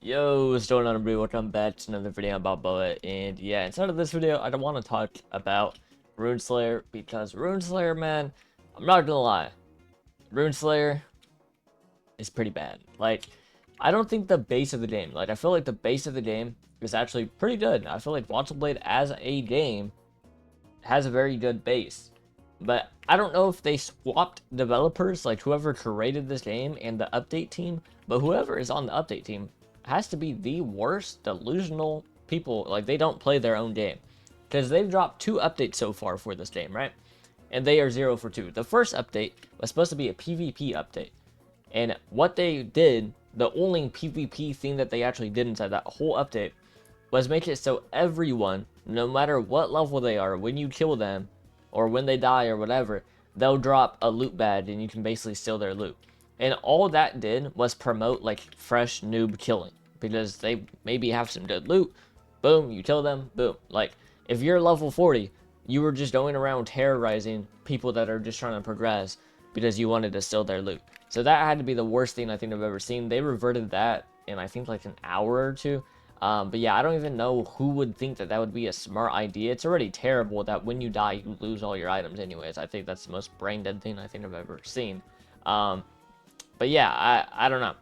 Yo, what's going on, everybody? Welcome back to another video about Boa. And yeah, inside of this video, I don't want to talk about Rune Slayer because Rune Slayer, man, I'm not gonna lie, Rune Slayer is pretty bad. Like, I don't think the base of the game, like, I feel like the base of the game is actually pretty good. I feel like Watch Blade as a game has a very good base. But I don't know if they swapped developers, like whoever created this game and the update team, but whoever is on the update team has to be the worst delusional people. Like, they don't play their own game. Because they've dropped 2 updates so far for this game, right? And they are 0 for 2. The first update was supposed to be a PvP update. And what they did, the only PvP thing that they actually did inside that whole update was make it so everyone, no matter what level they are, when you kill them, or when they die or whatever, they'll drop a loot badge and you can basically steal their loot. And all that did was promote like fresh noob killing, because they maybe have some good loot. Boom, you kill them, boom. Like, if you're level 40, you were just going around terrorizing people that are just trying to progress because you wanted to steal their loot. So that had to be the worst thing I think I've ever seen. They reverted that in I think like an hour or two. But yeah, I don't even know who would think that that would be a smart idea. It's already terrible that when you die, you lose all your items anyways. I think that's the most brain dead thing I think I've ever seen. But yeah, I don't know.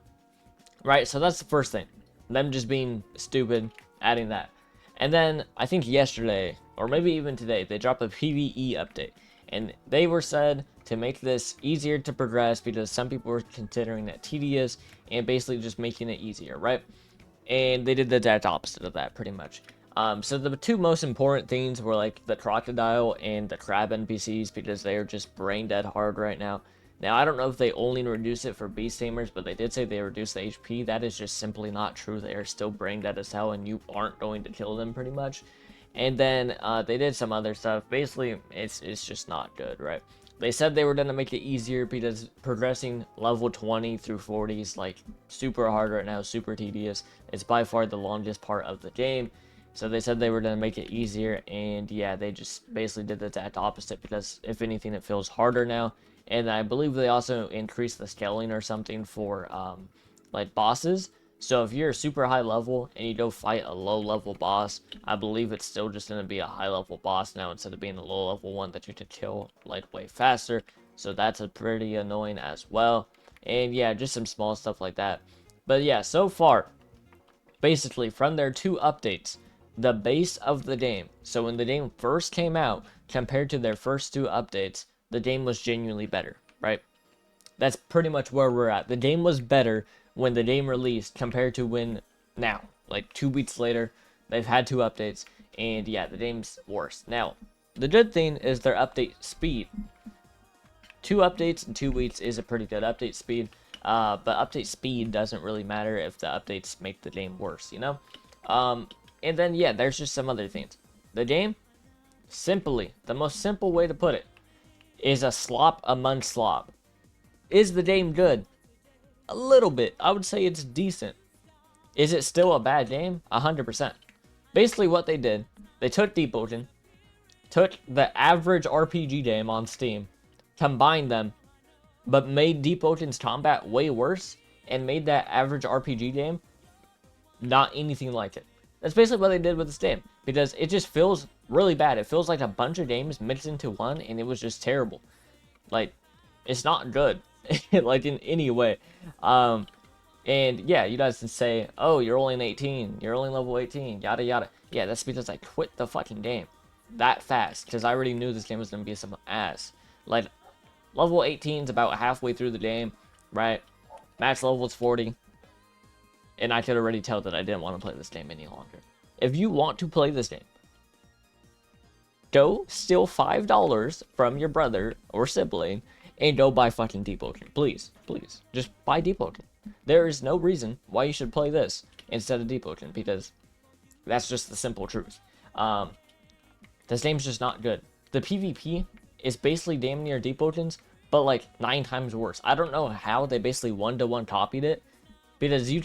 Right, so that's the first thing. Them just being stupid, adding that. And then, I think yesterday, or maybe even today, they dropped a PvE update. And they were said to make this easier to progress because some people were considering it tedious and basically just making it easier, right? And they did the exact opposite of that, pretty much. So the 2 most important things were like the crocodile and the crab NPCs, because they are just brain dead hard right now. Now, I don't know if they only reduce it for beast tamers, but they did say they reduced the HP. That is just simply not true. They are still brain dead as hell, and you aren't going to kill them, pretty much. And then they did some other stuff. Basically, it's just not good, right? They said they were going to make it easier because progressing level 20 through 40 is like super hard right now, super tedious. It's by far the longest part of the game. So they said they were going to make it easier, and yeah, they just basically did the exact opposite, because if anything, it feels harder now. And I believe they also increased the scaling or something for like bosses. So if you're a super high level and you go fight a low level boss, I believe it's still just going to be a high level boss now instead of being a low level one that you can kill like way faster. So that's a pretty annoying as well. And yeah, just some small stuff like that. But yeah, so far, basically from their 2 updates, the base of the game, so when the game first came out compared to their first 2 updates, the game was genuinely better, right? That's pretty much where we're at. The game was better when the game released compared to when now. Like 2 weeks later, they've had 2 updates, and yeah, the game's worse. Now, the good thing is their update speed. 2 updates in 2 weeks is a pretty good update speed, but update speed doesn't really matter if the updates make the game worse, you know? And then, yeah, there's just some other things. The game, simply, the most simple way to put it, is a slop among slop. Is the game good? A little bit. I would say it's decent. Is it still a bad game? 100%. Basically what they did, they took Deepwoken, took the average RPG game on Steam, combined them, but made Deepwoken's combat way worse, and made that average RPG game not anything like it. That's basically what they did with this game, because it just feels really bad. It feels like a bunch of games mixed into one, and it was just terrible. Like, it's not good, like in any way. And yeah, you guys can say, oh, you're only an 18, you're only level 18, yada yada. Yeah, that's because I quit the fucking game that fast, because I already knew this game was going to be some ass. Like, level 18 is about halfway through the game, right? Max level is 40. And I could already tell that I didn't want to play this game any longer. If you want to play this game, go steal $5 from your brother or sibling and go buy fucking Deepwoken. Please, please, just buy Deepwoken. There is no reason why you should play this instead of Deepwoken, because that's just the simple truth. This game's just not good. The PvP is basically damn near Deepwoken's, but like 9 times worse. I don't know how they basically 1-to-1 copied it. Because you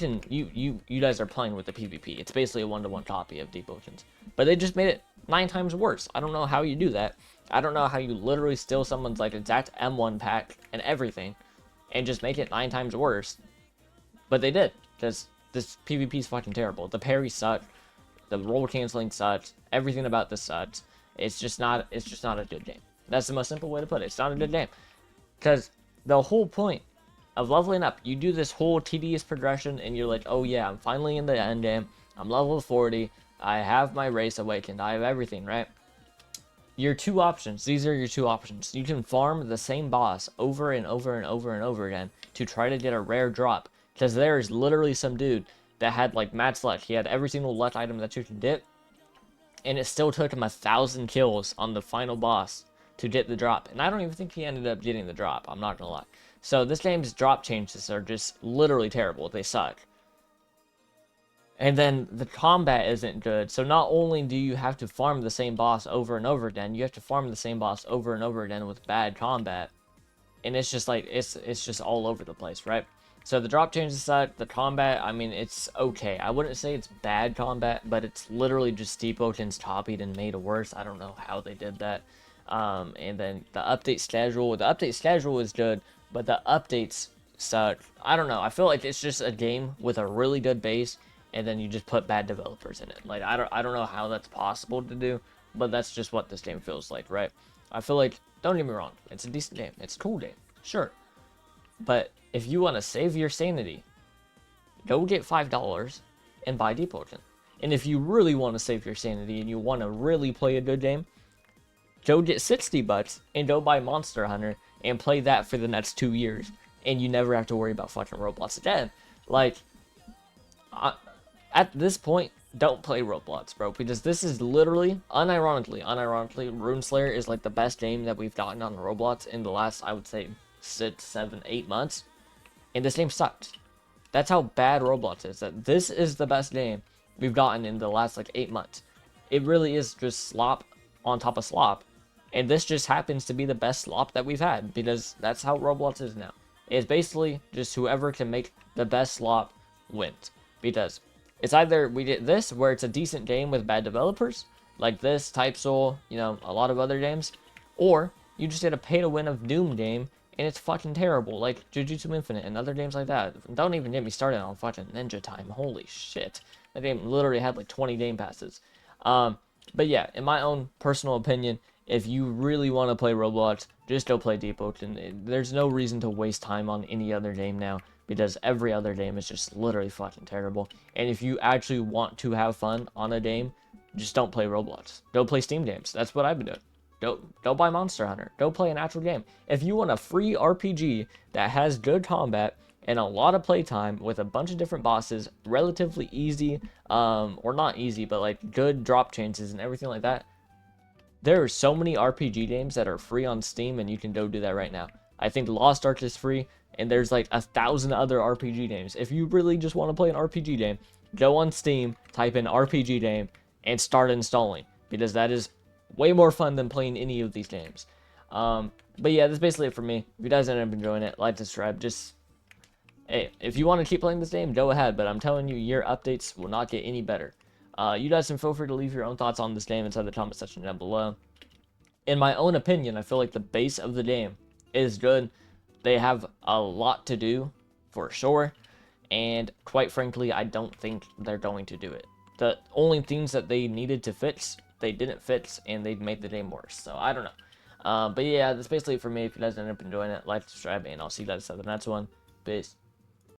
guys are playing with the PvP. It's basically a 1-to-1 copy of Deepwoken's. But they just made it 9 times worse. I don't know how you do that. I don't know how you literally steal someone's like exact M1 pack and everything and just make it 9 times worse. But they did. Because this PvP is fucking terrible. The parry sucks. The roll canceling sucks. Everything about this sucks. It's just not a good game. That's the most simple way to put it. It's not a good game. Because the whole point of leveling up, you do this whole tedious progression, and you're like, oh yeah, I'm finally in the end game. I'm level 40. I have my race awakened. I have everything, right? Your two options. These are your two options. You can farm the same boss over and over and over and over again to try to get a rare drop. Because there's literally some dude that had like mad luck. He had every single luck item that you can get, and it still took him 1,000 kills on the final boss to get the drop. And I don't even think he ended up getting the drop. I'm not gonna lie. So this game's drop changes are just literally terrible. They suck. And then the combat isn't good. So not only do you have to farm the same boss over and over again, you have to farm the same boss over and over again with bad combat. And it's just like, it's just all over the place, right? So the drop changes suck. The combat, I mean, it's okay. I wouldn't say it's bad combat, but it's literally just Deepwoken's copied and made worse. I don't know how they did that. And then the update schedule is good, but the updates suck. I don't know. I feel like it's just a game with a really good base, and then you just put bad developers in it. Like, I don't know how that's possible to do, but that's just what this game feels like, right? I feel like, don't get me wrong, it's a decent game. It's a cool game, sure. But if you want to save your sanity, go get $5 and buy Deepwoken. And if you really want to save your sanity and you want to really play a good game, go get $60 and go buy Monster Hunter and play that for the next 2 years. And you never have to worry about fucking Roblox again. Like, at this point, don't play Roblox, bro, because this is literally, unironically, Runeslayer is like the best game that we've gotten on Roblox in the last, I would say, 6, 7, 8 months, and this game sucks. That's how bad Roblox is. That this is the best game we've gotten in the last like 8 months. It really is just slop on top of slop, and this just happens to be the best slop that we've had, because that's how Roblox is now. It's basically just whoever can make the best slop wins, because it's either we get this, where it's a decent game with bad developers, like this, Type Soul, you know, a lot of other games, or you just get a pay-to-win of Doom game, and it's fucking terrible, like Jujutsu Infinite and other games like that. Don't even get me started on fucking Ninja Time. Holy shit. That game literally had like 20 game passes. But yeah, in my own personal opinion, if you really want to play Roblox, just go play Deepwoken. There's no reason to waste time on any other game now, because every other game is just literally fucking terrible. And if you actually want to have fun on a game, just don't play Roblox. Go play Steam games. That's what I've been doing. Go buy Monster Hunter. Go play an actual game. If you want a free RPG that has good combat and a lot of playtime with a bunch of different bosses, relatively easy, or not easy, but like good drop chances and everything like that, there are so many RPG games that are free on Steam, and you can go do that right now. I think Lost Ark is free, and there's like 1,000 other RPG games. If you really just want to play an RPG game, go on Steam, type in RPG game, and start installing, because that is way more fun than playing any of these games. But yeah, that's basically it for me. If you guys end up enjoying it, like, subscribe. Just, hey, if you want to keep playing this game, go ahead, but I'm telling you, your updates will not get any better. You guys can feel free to leave your own thoughts on this game inside the comment section down below. In my own opinion, I feel like the base of the game is good. They have a lot to do, for sure, and quite frankly, I don't think they're going to do it. The only things that they needed to fix, they didn't fix, and they made the game worse, so I don't know. But yeah, that's basically it for me. If you guys end up enjoying it, like, subscribe, and I'll see you guys at the next one. Peace.